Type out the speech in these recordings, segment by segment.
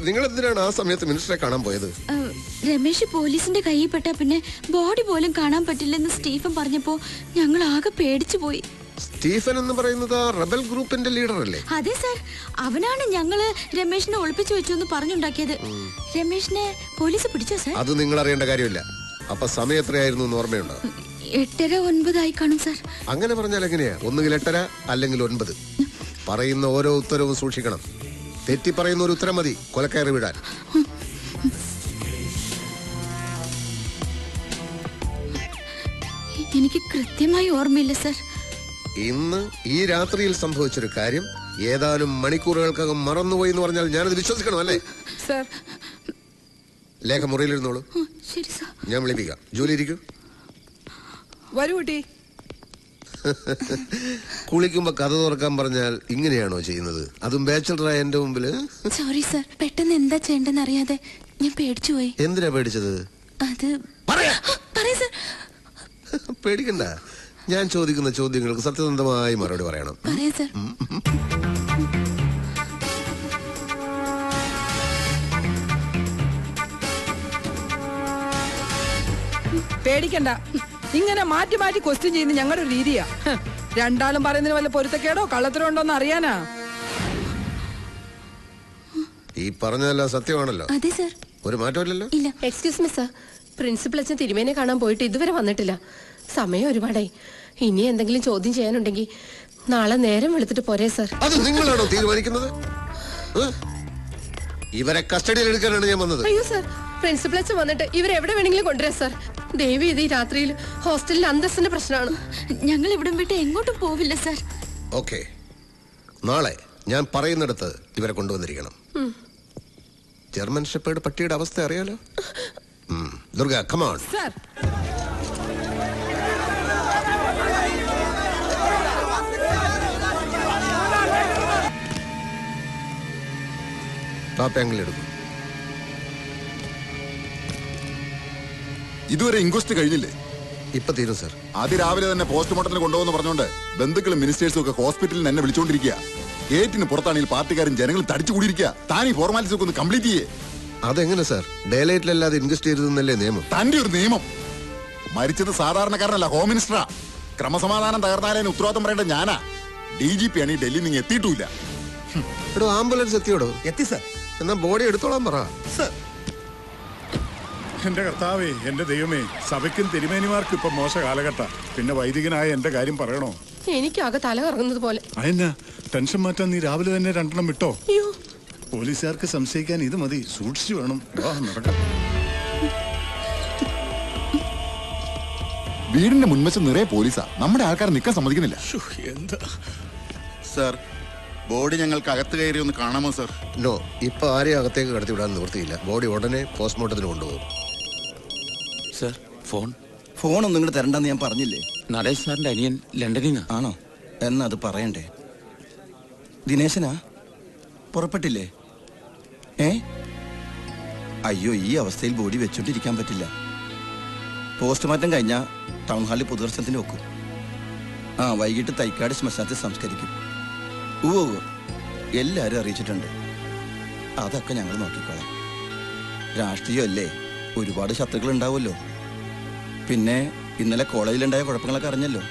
നിങ്ങൾ എന്തിനാണ് ആ സമയത്ത് മിനിസ്റ്ററെ കാണാൻ പോയത്? രമേശ് പോലീസിന്റെ കയ്യിൽ പെട്ട പിന്നെ ബോഡി പോലും കാണാൻ പറ്റില്ലെന്ന് സ്റ്റീഫൻ പറഞ്ഞപ്പോ ഞങ്ങൾ ആകെ പേടിച്ചു പോയി. സ്റ്റീഫൻ എന്ന് പറയുന്നത് റബൽ ഗ്രൂപ്പിന്റെ ലീഡർ അല്ലേ? അതെ സർ, അവനാണ് ഞങ്ങള് രമേശിനെ ഒളിപ്പിച്ചു വെച്ചു എന്ന് പറഞ്ഞുണ്ടാക്കിയത്. രമേശിനെ പോലീസ് പിടിച്ചോ സർ? അത് നിങ്ങൾ അറിയേണ്ട കാര്യമില്ല. അപ്പൊ സമയം എത്രയായിരുന്നു എന്ന് ഓർമ്മയുണ്ടോ? 8:30-9 ആയി കാണും സർ. അങ്ങനെ പറഞ്ഞാൽ എങ്ങനെയാ? ഒന്നുകിൽ 8:30 അല്ലെങ്കിൽ 9. പറയുന്ന ഓരോ ഉത്തരവും സൂക്ഷിക്കണം. തെറ്റി പറയുന്ന ഒരു ഉത്തരം മതി കൊലക്കയറി വിടാൻ. എനിക്ക് കൃത്യമായി ഓർമ്മയില്ല സർ. ഇന്ന് ഈ രാത്രിയിൽ സംഭവിച്ചൊരു കാര്യം ഏതാനും മണിക്കൂറുകൾക്കകം മറന്നുപോയി എന്ന് പറഞ്ഞാൽ ഞാനത് വിശ്വസിക്കണം അല്ലേ? സർ, ലേഖ മുറിയിലിരുന്നോളൂ. ശരി സർ. ഞാൻ വിളിപ്പിക്കാം. ജോലി ഇരിക്കും. വരൂ കുട്ടി. കുളിക്കുമ്പോ കഥ തുറക്കാൻ പറഞ്ഞാൽ ഇങ്ങനെയാണോ ചെയ്യുന്നത്? അതും ബാച്ചലറായ എന്റെ മുമ്പില്. സോറി സർ, പെട്ടെന്ന് എന്താ ചെയ്യേണ്ടെന്ന് അറിയാതെ ഞാൻ പേടിച്ചു പോയി. എന്തിനാ പേടിച്ചത്? അത് സർ. പേടിക്കണ്ട. ഞാൻ ചോദിക്കുന്ന ചോദ്യങ്ങൾക്ക് സത്യസന്ധമായി മറുപടി പറയണം. പറയാം സർ. പേടിക്കണ്ട. ഇങ്ങനെ മാറ്റി മാറ്റി ക്വസ്റ്റ്യൻ ചെയ്യുന്ന ഞങ്ങളുടെ ഒരു രീതിയാ. രണ്ടാളും പറയുന്നതിന് വല്ല പൊരുത്തക്കേടോ കള്ളത്തരോ ഉണ്ടോന്ന് അറിയാനാ. ഈ പറഞ്ഞതെല്ലാം സത്യമാണല്ലോ? അതെ സർ. ഒരു മാറ്റമില്ലല്ലോ? ഇല്ല. എക്സ്ക്യൂസ് മി സർ, പ്രിൻസിപ്പൽ അച്ഛൻ തിരുമേനെ കാണാൻ പോയിട്ട് ഇതുവരെ വന്നിട്ടില്ല. സമയം ഒരുപാടായി. ഇനി എന്തെങ്കിലും ചോദ്യം ചെയ്യാനുണ്ടെങ്കിൽ നാളെ നേരം വെളുത്തിട്ട് പോരേ സർ? അത് നിങ്ങളാണോ തീരുമാനിക്കുന്നത്? ഇവരെ കസ്റ്റഡിയിൽ എടുക്കാനാണ് ഞാൻ വന്നത്. അയ്യോ സർ, പ്രിൻസിപ്പൽ അച്ഛൻ വന്നിട്ട് ഇവരെവിടെ വേണമെങ്കിലും കൊണ്ടുവരാം സർ. ദേവി ഇത് ഈ രാത്രിയിൽ ഹോസ്റ്റലിൽ അന്തസ്സിന്റെ പ്രശ്നമാണ്. ഞങ്ങൾ ഇവിടം വിട്ട് എങ്ങോട്ടും പോവില്ല സർ. ഓക്കെ, നാളെ ഞാൻ പറയുന്നിടത്ത് ഇവരെ കൊണ്ടുവന്നിരിക്കണം. ജർമ്മൻ ഷെപ്പേർഡ് പട്ടിയുടെ അവസ്ഥ അറിയാലോ? Durga, come on. Sir, top angle എടുക്കും. ഇതുവരെ ഇൻക്വസ്റ്റ് കഴിഞ്ഞില്ലേ? ഇപ്പൊ തീരും സർ. ആദ്യ രാവിലെ തന്നെ പോസ്റ്റ്മോർട്ടത്തിന് കൊണ്ടുപോകുന്ന പറഞ്ഞുകൊണ്ട് ബന്ധുക്കളും മിനിസ്റ്റേഴ്സും ഒക്കെ ഹോസ്പിറ്റലിൽ എന്നെ വിളിച്ചോണ്ടിരിക്കുക. ഗേറ്റിന് പുറത്താണെങ്കിൽ പാർട്ടിക്കാരും ജനങ്ങളും തടിച്ചു കൂടിയിരിക്കുക. താൻ ഈ ഫോർമാലിറ്റീസ് ഒക്കെ ഒന്ന് കംപ്ലീറ്റ് ചെയ്യേ. അതെങ്ങനെ സാർ? ഡേലൈറ്റിലല്ലാതെ ഇൻക്വസ്റ്റ് ചെയ്തതെന്നല്ലേ നിയമം? തന്റെ ഒരു നിയമം. മരിച്ചത് സാധാരണക്കാരനല്ല, ഹോം മിനിസ്റ്ററാ. ക്രമസമാധാനം തകർന്നാലതിന് ഉത്തരവാദിത്തം പറയേണ്ട ഞാനാ. DGP ആണ് ഈ ഡൽഹി നിങ്ങൾ എത്തിയിട്ടില്ല. എടോ, ആംബുലൻസ് എത്തിയോടോ? എത്തി സർ. എന്നാ ബോഡി എടുത്തോളാൻ പറ. സർ, എന്റെ കർത്താവേ, എന്റെ ദൈവമേ, സഭയ്ക്കും തിരുമേനിമാർക്കും ഇപ്പൊ മോശ കാലഘട്ട. പിന്നെ വൈദികനായ എന്റെ കാര്യം പറയണോ? എനിക്കാകെ തല കറങ്ങുന്നത് പോലെ. അതെന്നാ ടെൻഷൻ മാറ്റാൻ നീ രാവിലെ തന്നെ 2 വിട്ടോ? അയ്യോ, പോലീസുകാർക്ക് സംശയിക്കാൻ ഇത് മതി. സൂക്ഷിച്ചു വേണം. നടക്കാം. വീടിന്റെ മുൻവശം നിറയെ പോലീസാ. നമ്മുടെ ആൾക്കാർ നിൽക്കാൻ സമ്മതിക്കുന്നില്ല. എന്താ സർ, ബോഡി ഞങ്ങൾക്ക് അകത്ത് കയറി ഒന്ന് കാണാമോ സർ? നോ, ഇപ്പൊ ആരെയും അകത്തേക്ക് കടത്തി വിടാൻ നിവൃത്തിയില്ല. ബോഡി ഉടനെ പോസ്റ്റ്മോർട്ടത്തിന് കൊണ്ടുപോകും. സർ, ഫോണൊന്നും ഇങ്ങോട്ട് തരണ്ടെന്ന് ഞാൻ പറഞ്ഞില്ലേ? നടേശ് സാറിന്റെ അനിയൻ ലണ്ടനിൽ ആണോ? എന്നാ അത് പറയണ്ടേ? ദിനേശനാ പുറപ്പെട്ടില്ലേ? അയ്യോ, ഈ അവസ്ഥയിൽ ബോഡി വെച്ചോണ്ടിരിക്കാൻ പറ്റില്ല. പോസ്റ്റ്മോർട്ടം കഴിഞ്ഞാൽ ടൗൺ ഹാളിൽ പൊതുദർശനത്തിന് വെക്കും. വൈകിട്ട് തൈക്കാട് ശ്മശാനത്തിൽ സംസ്കരിക്കും. എല്ലാവരും അറിയിച്ചിട്ടുണ്ട്. അതൊക്കെ ഞങ്ങൾ നോക്കിക്കോളാം. രാഷ്ട്രീയമല്ലേ, ഒരുപാട് ശത്രുക്കൾ ഉണ്ടാവുമല്ലോ. പിന്നെ ഇന്നലെ കോളേജിലുണ്ടായ കുഴപ്പങ്ങളൊക്കെ അറിഞ്ഞല്ലോ.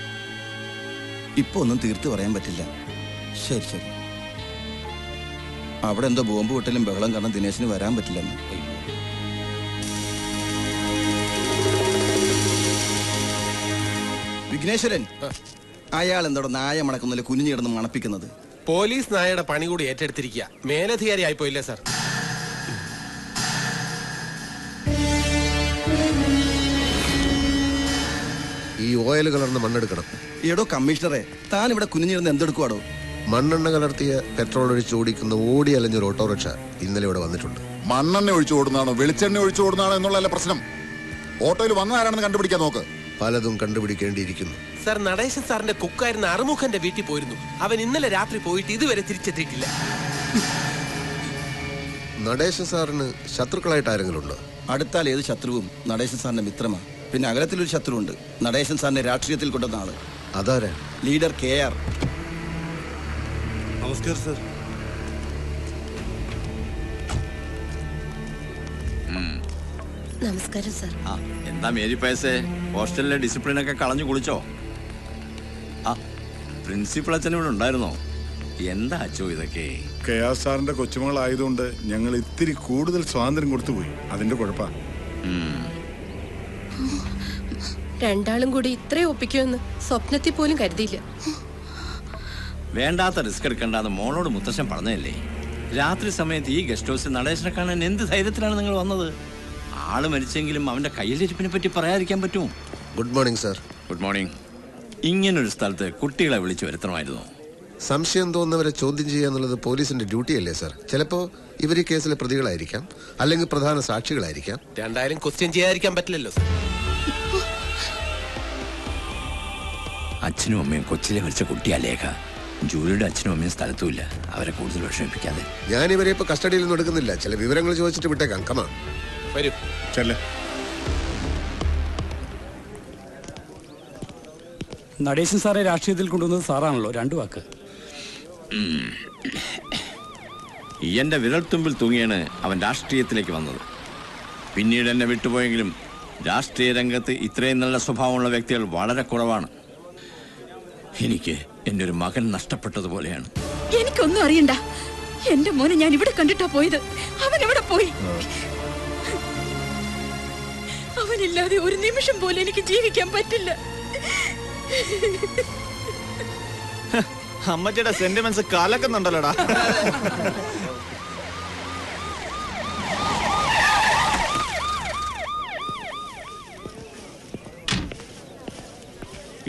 ഇപ്പൊ ഒന്നും തീർത്ത് പറയാൻ പറ്റില്ല. ശരി. അവിടെ എന്തോ ബോംബ് പൊട്ടലും ബഹളം കാരണം ദിനേശിന് വരാൻ പറ്റില്ലെന്ന്. വിഘ്നേശ്വരൻ, അയാൾ എന്തോടെ നായ മണക്കുന്നതിൽ കുനിഞ്ഞു കിടന്ന് മണപ്പിക്കുന്നത്? പോലീസ് നായയുടെ പണി കൂടി ഏറ്റെടുത്തിരിക്കുക. മേലധികാരി ആയിപ്പോയില്ലേ സാർ? ഈ ഓയിൽ കലർന്ന മണ്ണെടുക്കണം. എടോ കമ്മീഷണറെ, താൻ ഇവിടെ കുനിഞ്ഞിരുന്ന് എന്തെടുക്കുവാടോ? മണ്ണെണ്ണ കലർത്തിയ പെട്രോൾ ഒഴിച്ച് ഓടിക്കുന്ന ഓടി അലഞ്ഞൊരു ഓട്ടോറിക്ഷ ഇന്നലെ ഇവിടെ വന്നിട്ടുണ്ട്. മണ്ണെണ്ണ ഒഴിച്ചു ഓടുന്നതാണോ വെളിച്ചെണ്ണ ഒഴിച്ചു ഓടുന്നതാണോ എന്നുള്ളതല്ല പ്രശ്നം. ഓട്ടോയിൽ വന്ന ആരാണെന്ന് കണ്ടുപിടിക്കാൻ നോക്ക്. പലതും കണ്ടുപിടിക്കേണ്ടിയിരിക്കുന്നു. സാർ, നടേശൻ സാറിന്റെ കുക്കായിരുന്ന അറുമുഖന്റെ വീട്ടിൽ പോയിരുന്നു. അവൻ ഇന്നലെ രാത്രി പോയിട്ട് ഇതുവരെ തിരിച്ചെത്തിയിട്ടില്ല. നടേശൻ സാറിന് ശത്രുക്കളായിട്ട് ആരെങ്കിലും ഉണ്ടോ? അടുത്താൽ ഏത് ശത്രുവും നടേശൻ സാറിന്റെ മിത്രമാ. പിന്നെ അകലത്തിലൊരു ശത്രുവുണ്ട്, നടേശൻ സാറിനെ രാഷ്ട്രീയത്തിൽ കൊണ്ടുവന്ന ആള്. അതാരാ? Leader KR. നമസ്കാരം സർ. നമസ്കാരം സാർ. എന്താ മേരി പയസേ, ഹോസ്റ്റലിലെ ഡിസിപ്ലിനൊക്കെ കളഞ്ഞു കുളിച്ചോ? ആ പ്രിൻസിപ്പൾ അച്ഛൻ ഇവിടെ ഉണ്ടായിരുന്നോ? എന്താ അച്ചോ ഇതൊക്കെ? കെയാർ സാറിന്റെ കൊച്ചുമകളായതുകൊണ്ട് ഞങ്ങൾ ഇത്തിരി കൂടുതൽ സ്വാതന്ത്ര്യം കൊടുത്തുപോയി. അതിന്റെ കുഴപ്പാ. രണ്ടാളും കൂടി ഇത്രയും ഒപ്പിക്കുമെന്ന് സ്വപ്നത്തിൽ പോലും കരുതിയില്ല. വേണ്ടാത്ത റിസ്ക് എടുക്കണ്ടെന്ന് മോളോട് മുത്തശ്ശൻ പറഞ്ഞതല്ലേ? രാത്രി സമയത്ത് ഈ ഗസ്റ്റ് ഹൗസിൽ നടേശനെ കാണാൻ എന്ത് ധൈര്യത്തിലാണ് നിങ്ങൾ വന്നത്? ആള് മരിച്ചെങ്കിലും അവന്റെ കയ്യിലിരിപ്പിനെ പറ്റി പറയാതിരിക്കാൻ പറ്റുമോ? Good morning sir. Good morning. ഇങ്ങനൊരു സ്ഥലത്ത് കുട്ടികളെ വിളിച്ചു വരുത്തണമായിരുന്നു. സംശയം തോന്നുന്നവരെ ചോദ്യം ചെയ്യാന്നുള്ളത് പോലീസിന്റെ ഡ്യൂട്ടിയല്ലേ സർ? ചിലപ്പോ ഇവർ ഈ കേസിലെ പ്രതികളായിരിക്കാം, അല്ലെങ്കിൽ പ്രധാന സാക്ഷികളായിരിക്കാം. രണ്ടായാലും ക്വസ്റ്റ്യൻ ചെയ്യാതിരിക്കാൻ പറ്റില്ലല്ലോ സർ. അച്ഛനും അമ്മയും കൊച്ചിലെ മരിച്ച കുട്ടിയാ ലേഖ. ജൂലിയുടെ അച്ഛനും അമ്മയും സ്ഥലത്തുമില്ല. അവരെ കൂടുതൽ വിഷമിപ്പിക്കാതെ. ഞാൻ ഇവരെ ഇപ്പൊ കസ്റ്റഡിയിൽ ഒന്നും എടുക്കുന്നില്ല. ചില വിവരങ്ങൾ ചോദിച്ചിട്ട് വിട്ടേക്കാം. കമാ വരൂ. ചെല്ലേ. നടേശൻ സാറെ രാഷ്ട്രീയത്തിൽ കൊണ്ടുവന്നത് സാറാണല്ലോ. രണ്ടു വാക്ക്. എന്റെ വിരൽത്തുമ്പിൽ തൂങ്ങിയാണ് അവൻ രാഷ്ട്രീയത്തിലേക്ക് വന്നത്. പിന്നീട് എന്നെ വിട്ടുപോയെങ്കിലും രാഷ്ട്രീയ രംഗത്ത് ഇത്രയും നല്ല സ്വഭാവമുള്ള വ്യക്തികൾ വളരെ കുറവാണ്. എനിക്ക് എന്റെ ഒരു മകൻ നഷ്ടപ്പെട്ടതുപോലെയാണ്. എനിക്കൊന്നും അറിയണ്ട. എന്റെ മോനെ ഞാൻ ഇവിടെ കണ്ടിട്ടാ പോയത്. അവൻ എവിടെ പോയി? അവനില്ലാതെ ഒരു നിമിഷം പോലും എനിക്ക് ജീവിക്കാൻ പറ്റില്ല. അമ്മച്ചിയുടെ സെന്റിമെന്റ്സ് കലക്കുന്നുണ്ടല്ലോടാ.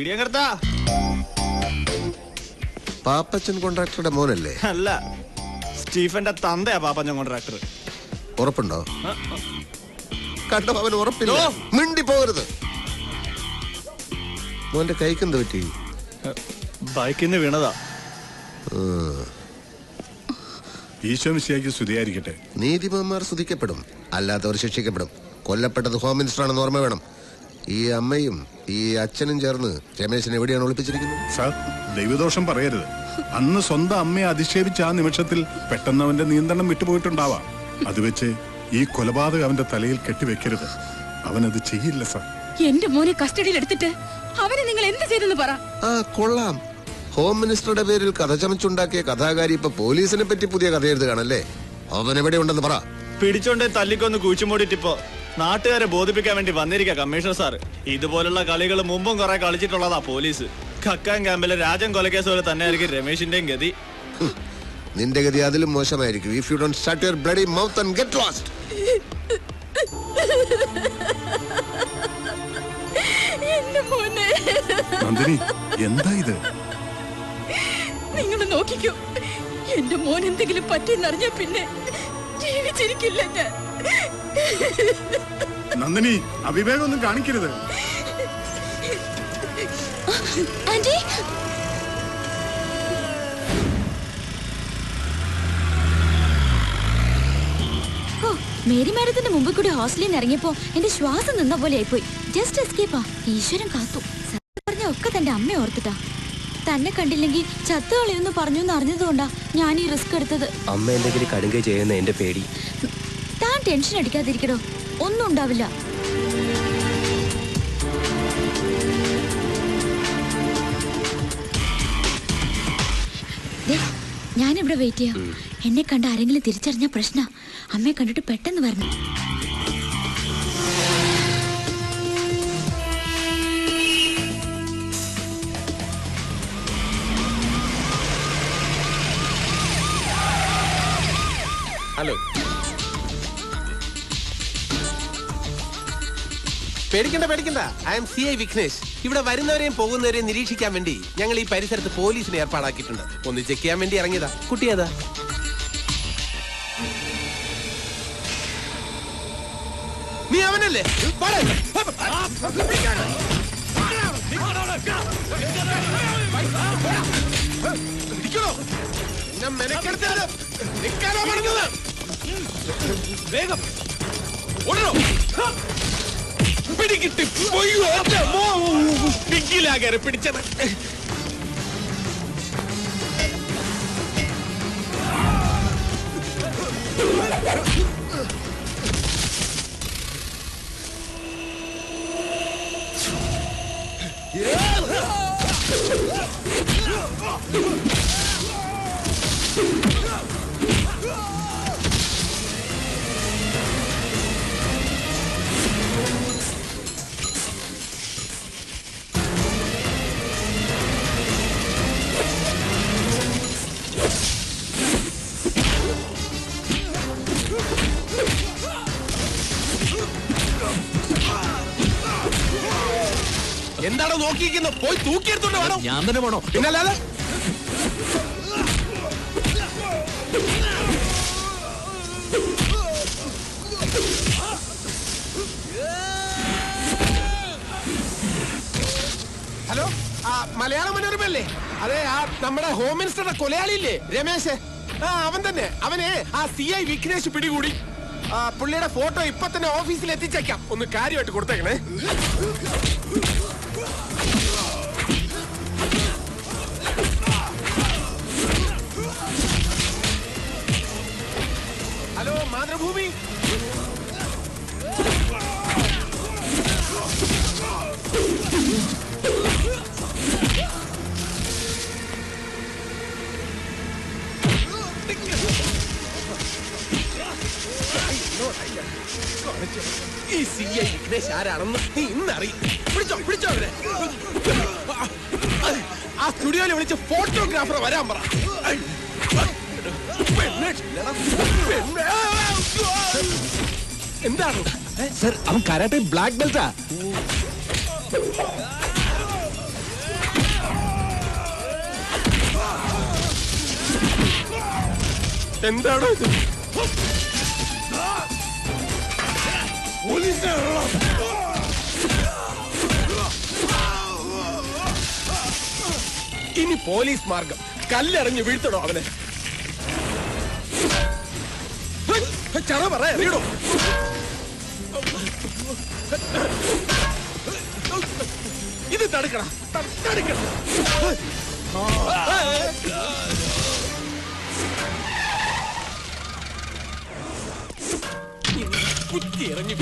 ഇടിയങ്കർത്താ, പാപ്പച്ചൻ കോൺട്രാക്ടറുടെ മോനല്ലേ? അല്ല, സ്റ്റീഫന്റെ തന്തയാ പാപ്പച്ചൻ കോൺട്രാക്ടർ. ഉറപ്പുണ്ടോ? കണ്ടോ, അവൻ ഉറപ്പില്ല. മിണ്ടി പോകരുത്. മോന്റെ കൈക്കെന്ത് പറ്റി? ബൈക്കിൽ നിന്ന് വീണതാ. ഈശോ മിശിഹായ്ക്ക് സ്തുതിയായിരിക്കട്ടെ. നീതിമാന്മാർ സ്തുതിക്കപ്പെടും, അല്ലാത്തവർ ശിക്ഷിക്കപ്പെടും. കൊല്ലപ്പെട്ടത് ഹോം മിനിസ്റ്റർ ആണെന്ന് ഓർമ്മ വേണം. ഈ അമ്മയും ഈ അച്ഛനും ചേർന്ന് രമേശിനെ എവിടെയാണ് ഒളിപ്പിച്ചിരിക്കുന്നത്? സാർ, ദൈവദോഷം പറയരുത്. അന്ന് സ്വന്തം അമ്മയെ അധിക്ഷേപിച്ച ആ നിമിഷത്തിൽ പെട്ടെന്ന് അവന്റെ നിയന്ത്രണം വിട്ടുപോയിട്ടുണ്ടാവാം. അത് വെച്ച് ഈ കൊലപാതകം അവന്റെ തലയിൽ കെട്ടിവെക്കരുത്. അവനത് ചെയ്യില്ല സാർ. എന്റെ മോനെ കസ്റ്റഡിയിൽ എടുത്തിട്ട് അവനെ നിങ്ങൾ എന്ത് ചെയ്തെന്ന് പറ. ആ കൊള്ളാം. ഹോം മിനിസ്റ്ററുടെ പേരിൽ കഥ ചമച്ചുണ്ടാക്കിയ കഥാകാരി ഇപ്പൊ പോലീസിനെ പറ്റി പുതിയ കഥ എഴുതുകയാണല്ലേ? അവൻ എവിടെ ഉണ്ടെന്ന് പറ. പിടിച്ചോണ്ടേ തല്ലിക്കൊന്ന് കുഴിച്ചുമൂടിട്ടിപ്പോ നാട്ടുകാരെ ബോധിപ്പിക്കാൻ വേണ്ടി വന്നിരിക്കുക കമ്മീഷണർ സാർ. ഇതുപോലുള്ള കളികൾ മുമ്പും കുറെ കളിച്ചിട്ടുള്ളതാ പോലീസ്. കക്കാൻ ക്യാമ്പിലെ രാജൻ കൊലക്കേസ് പോലെ തന്നെയായിരിക്കും രമേശിന്റെയും ഗതി. നിന്റെ ഗതി അതിലും മോശമായിരിക്കും. If you don't shut your bloody mouth and get lost. Nandini, എന്താ ഇത്? നിങ്ങൾ നോക്കിക്കോ. എന്റെ മോൻ എന്തെങ്കിലും പറ്റിയെന്നറിഞ്ഞ പിന്നെ ജീവിച്ചിരിക്കില്ല ഞാൻ. നന്ദിനി, അവിവേകമൊന്നും കാണിക്കരുത്. ആന്റി, മേരി മാഡത്തിന്റെ മുമ്പിൽ കൂടി ഹോസ്റ്റലിൽ നിന്ന് ഇറങ്ങിയപ്പോ എന്റെ ശ്വാസം നിന്ന പോലെ ആയിപ്പോയി. ജസ്റ്റ് എസ്കേപ്പാ. ഈശ്വരൻ കാത്തു. പറഞ്ഞ ഒക്കെ തന്റെ അമ്മ ഓർത്തിട്ടാ. തന്നെ കണ്ടില്ലെങ്കിൽ ചത്തുകളയെന്ന് പറഞ്ഞു എന്ന് അറിഞ്ഞതുകൊണ്ടാ ഞാൻ ഈ റിസ്ക് എടുത്തത്. അമ്മ എന്തെങ്കിലും കടുങ്കൈ ചെയ്യുന്ന എന്റെ പേടി. താൻ ടെൻഷൻ അടിക്കാതിരിക്കടോ, ഒന്നും ഉണ്ടാവില്ല. ഞാനിവിടെ വെയിറ്റ് ചെയ്യാം. എന്നെ കണ്ട ആരെങ്കിലും തിരിച്ചറിഞ്ഞ പ്രശ്ന. അമ്മയെ കണ്ടിട്ട് പെട്ടെന്ന് വരണം. ഹലോ, പേടിക്കണ്ട. I M CI Vignesh. ഇവിടെ വരുന്നവരെയും പോകുന്നവരെയും നിരീക്ഷിക്കാൻ വേണ്ടി ഞങ്ങൾ ഈ പരിസരത്ത് പോലീസിനെ ഏർപ്പാടാക്കിയിട്ടുണ്ട്. ഒന്ന് ചെക്ക് ചെയ്യാൻ വേണ്ടി ഇറങ്ങിയതാ. കുട്ടിയതാ. നീ അവനല്ലേ? വേഗം പിടികിട്ടി പിടിക്കിലാകെ പിടിച്ചത്. എന്തിനാണോ നോക്കിയിരിക്കുന്നത്? പോയി തൂക്കിയെടുത്തോണ്ട് വേണം. ഞാൻ തന്നെ പോണോ? പിന്നല്ലാതെ ഹലോ, മലയാള മനോരമയല്ലേ? അതെ, നമ്മുടെ ഹോം മിനിസ്റ്ററുടെ കൊലയാളിയില്ലേ രമേശ്? അവൻ തന്നെ. അവനെ CI വിഘ്നേഷ് പിടികൂടി. പുള്ളിയുടെ ഫോട്ടോ ഇപ്പൊ തന്നെ ഓഫീസിൽ എത്തിച്ചേക്കാം. ഒന്ന് കാര്യമായിട്ട് കൊടുത്തേക്കണേ. ഹലോ, മാതൃഭൂമി. ഈ CI വിഘ്നേഷ് ആരാണെന്ന് നീ ഇന്നറിയും. പിടിച്ചോ അവരെ. ആ സ്റ്റുഡിയോയിൽ വിളിച്ച് ഫോട്ടോഗ്രാഫറെ വരാൻ പറ. എന്താണ് സർ? അവൻ കരാട്ടെ ബ്ലാക്ക് ബെൽറ്റാ. എന്താണോ ഇത്? ഇനി പോലീസ് മാർഗം. കല്ലെറിഞ്ഞ് വീഴ്ത്തണോ അവനെ? ചറ പറയൂ. ഇത് തടുക്കണം. കുത്തി ഇറങ്ങി